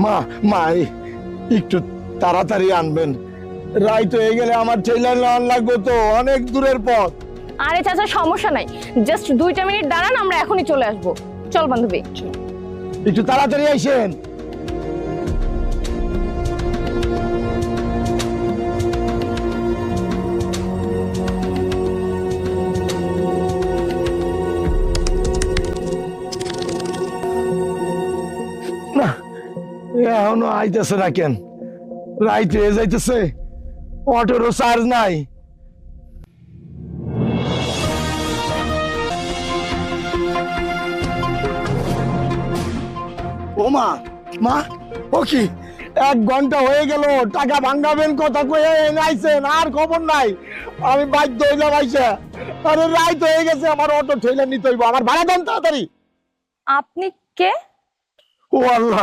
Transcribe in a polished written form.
মা মা একটু তাড়াতাড়ি আনবেন, রাইত হয়ে গেলে আমার ট্রেলার নেওয়ার লাগবে তো, অনেক দূরের পথ। আরে চাচা সমস্যা নাই, জাস্ট 2টা মিনিট দাঁড়ান, আমরা এখনই চলে আসবো। চল বান্ধবী। একটু তাড়াতাড়ি আইসেন। না এখনো আইতেছে না কেন? রাইত হয়ে যাইতেছে, অটোরও চার্জ নাই। ও মা, মা ও কি 1 ঘন্টা হয়ে গেল, টাকা ভাঙাবেন কথা কয়ে নাইছেন, আর খবর নাই। আমি বাধ্য হইলাম আইসা। আরে রাইত হয়ে গেছে, আমার অটো ঠেলে নিতে হইব, আমার ভাড়া দেন তাড়াতাড়ি। আপনি কে? ও আল্লাহ,